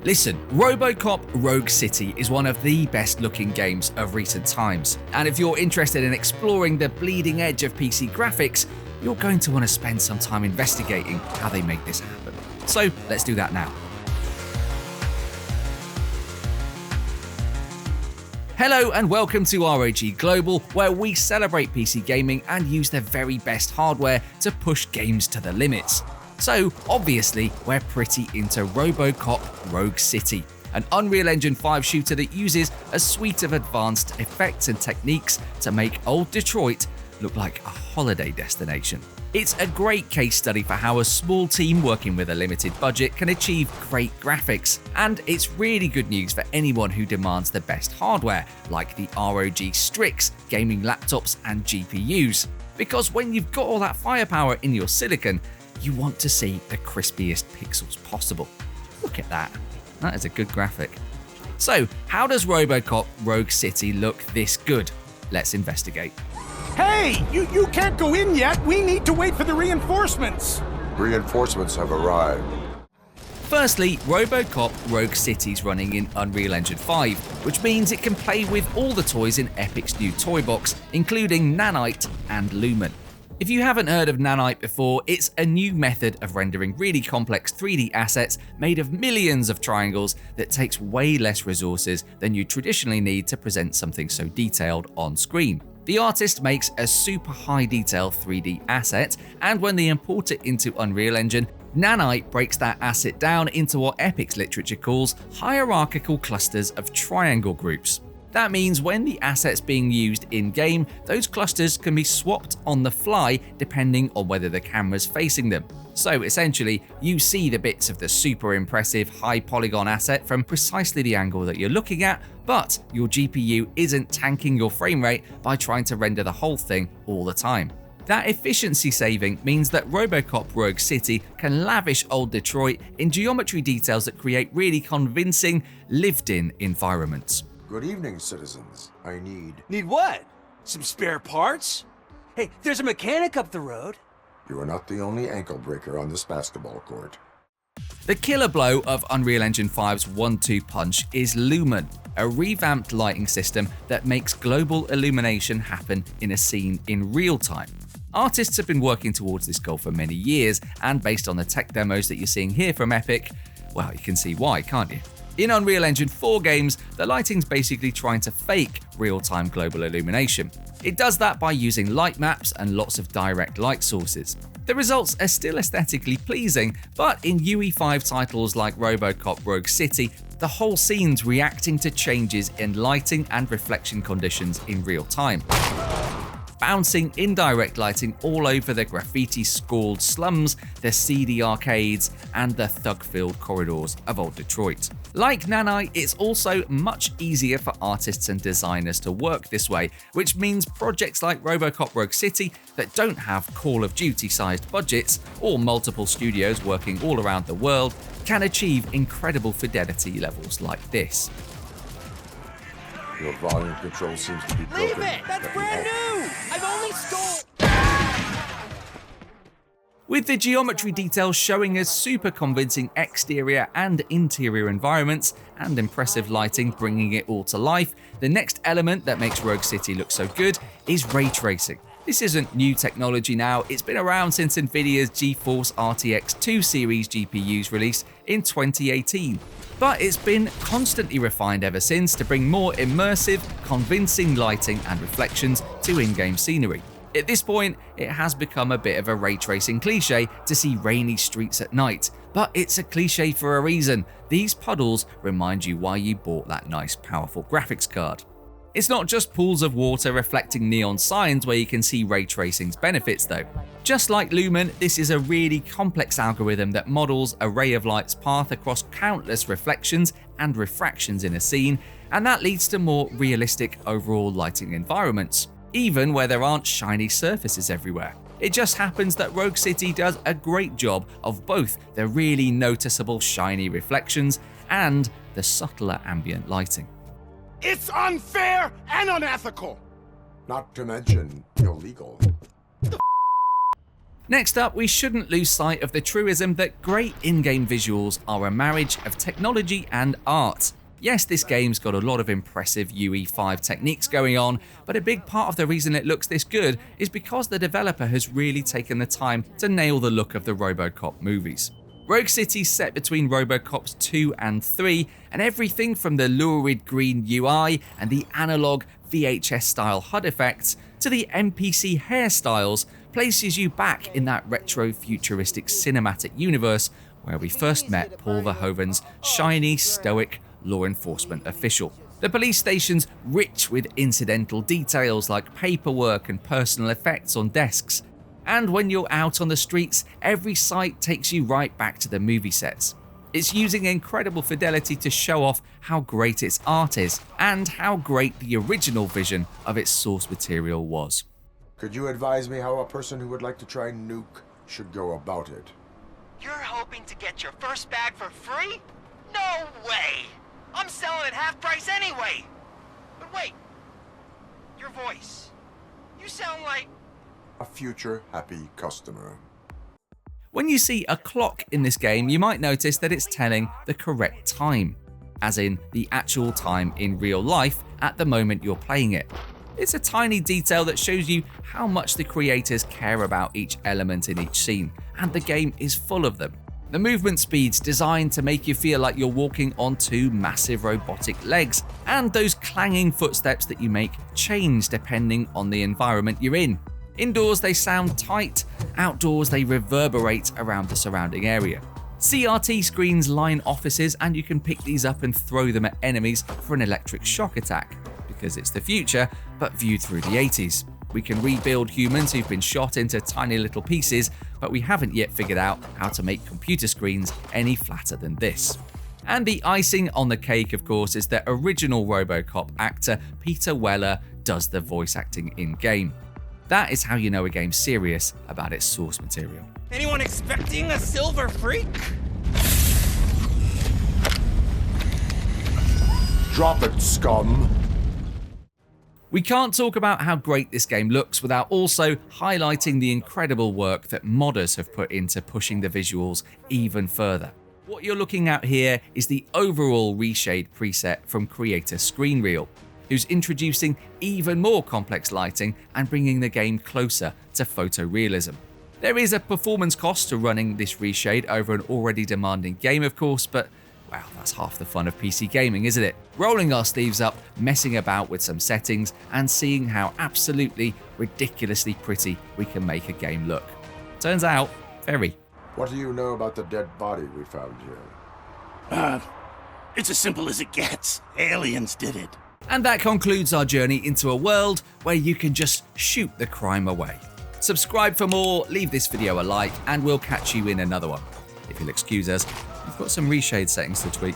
Listen, RoboCop Rogue City is one of the best looking games of recent times, and if you're interested in exploring the bleeding edge of PC graphics, you're going to want to spend some time investigating how they make this happen. So let's do that now. Hello and welcome to ROG Global, where we celebrate PC gaming and use the very best hardware to push games to the limits. So obviously, we're pretty into RoboCop Rogue City, an Unreal Engine 5 shooter that uses a suite of advanced effects and techniques to make old Detroit look like a holiday destination. It's a great case study for how a small team working with a limited budget can achieve great graphics, and it's really good news for anyone who demands the best hardware, like the ROG Strix gaming laptops and GPUs. Because when you've got all that firepower in your silicon, you want to see the crispiest pixels possible. Look at that. That is a good graphic. So, how does RoboCop Rogue City look this good? Let's investigate. Hey, you can't go in yet. We need to wait for the reinforcements. Reinforcements have arrived. Firstly, RoboCop Rogue City's running in Unreal Engine 5, which means it can play with all the toys in Epic's new toy box, including Nanite and Lumen. If you haven't heard of Nanite before, it's a new method of rendering really complex 3D assets made of millions of triangles that takes way less resources than you traditionally need to present something so detailed on screen. The artist makes a super high detail 3D asset, and when they import it into Unreal Engine, Nanite breaks that asset down into what Epic's literature calls hierarchical clusters of triangle groups. That means when the asset's being used in-game, those clusters can be swapped on the fly depending on whether the camera's facing them. So essentially, you see the bits of the super impressive high polygon asset from precisely the angle that you're looking at, but your GPU isn't tanking your frame rate by trying to render the whole thing all the time. That efficiency saving means that RoboCop Rogue City can lavish old Detroit in geometry details that create really convincing, lived-in environments. Good evening, citizens. I need... Need what? Some spare parts? Hey, there's a mechanic up the road. You are not the only ankle breaker on this basketball court. The killer blow of Unreal Engine 5's 1-2 punch is Lumen, a revamped lighting system that makes global illumination happen in a scene in real time. Artists have been working towards this goal for many years, and based on the tech demos that you're seeing here from Epic, well, you can see why, can't you? In Unreal Engine 4 games, the lighting's basically trying to fake real-time global illumination. It does that by using light maps and lots of direct light sources. The results are still aesthetically pleasing, but in UE5 titles like RoboCop Rogue City, the whole scene's reacting to changes in lighting and reflection conditions in real time. Bouncing indirect lighting all over the graffiti-scrawled slums, the seedy arcades, and the thug-filled corridors of old Detroit. Like Nanite, it's also much easier for artists and designers to work this way, which means projects like RoboCop Rogue City that don't have Call of Duty-sized budgets or multiple studios working all around the world can achieve incredible fidelity levels like this. Your volume control seems to be broken. Leave it! That's brand new! I've only stole... With the geometry details showing us super convincing exterior and interior environments and impressive lighting bringing it all to life, the next element that makes Rogue City look so good is ray tracing. This isn't new technology now, it's been around since Nvidia's GeForce RTX 2 series GPUs released in 2018. But it's been constantly refined ever since to bring more immersive, convincing lighting and reflections to in-game scenery. At this point, it has become a bit of a ray tracing cliche to see rainy streets at night, but it's a cliche for a reason. These puddles remind you why you bought that nice, powerful graphics card. It's not just pools of water reflecting neon signs where you can see ray tracing's benefits though. Just like Lumen, this is a really complex algorithm that models a ray of light's path across countless reflections and refractions in a scene, and that leads to more realistic overall lighting environments, even where there aren't shiny surfaces everywhere. It just happens that Rogue City does a great job of both the really noticeable shiny reflections and the subtler ambient lighting. It's unfair and unethical! Not to mention illegal. Next up, we shouldn't lose sight of the truism that great in-game visuals are a marriage of technology and art. Yes, this game's got a lot of impressive UE5 techniques going on, but a big part of the reason it looks this good is because the developer has really taken the time to nail the look of the RoboCop movies. Rogue City's set between RoboCops 2 and 3, and everything from the lurid green UI and the analog VHS-style HUD effects to the NPC hairstyles places you back in that retro-futuristic cinematic universe where we first met Paul Verhoeven's shiny, stoic law enforcement official. The police station's rich with incidental details like paperwork and personal effects on desks. And when you're out on the streets, every sight takes you right back to the movie sets. It's using incredible fidelity to show off how great its art is and how great the original vision of its source material was. Could you advise me how a person who would like to try nuke should go about it? You're hoping to get your first bag for free? No way! I'm selling at half price anyway! But wait, your voice. You sound like... A future happy customer. When you see a clock in this game, you might notice that it's telling the correct time, as in the actual time in real life at the moment you're playing it. It's a tiny detail that shows you how much the creators care about each element in each scene, and the game is full of them. The movement speed's designed to make you feel like you're walking on two massive robotic legs, and those clanging footsteps that you make change depending on the environment you're in. Indoors they sound tight, outdoors they reverberate around the surrounding area. CRT screens line offices, and you can pick these up and throw them at enemies for an electric shock attack, because it's the future, but viewed through the 80s. We can rebuild humans who've been shot into tiny little pieces, but we haven't yet figured out how to make computer screens any flatter than this. And the icing on the cake, of course, is that original RoboCop actor Peter Weller does the voice acting in-game. That is how you know a game's serious about its source material. Anyone expecting a silver freak? Drop it, scum! We can't talk about how great this game looks without also highlighting the incredible work that modders have put into pushing the visuals even further. What you're looking at here is the overall Reshade preset from creator Screenreel, who's introducing even more complex lighting and bringing the game closer to photorealism. There is a performance cost to running this Reshade over an already demanding game, of course, but wow, that's half the fun of PC gaming, isn't it? Rolling our sleeves up, messing about with some settings, and seeing how absolutely ridiculously pretty we can make a game look. Turns out, very. What do you know about the dead body we found here? It's as simple as it gets. Aliens did it. And that concludes our journey into a world where you can just shoot the crime away. Subscribe for more, leave this video a like, and we'll catch you in another one. If you'll excuse us, we've got some Reshade settings to tweak.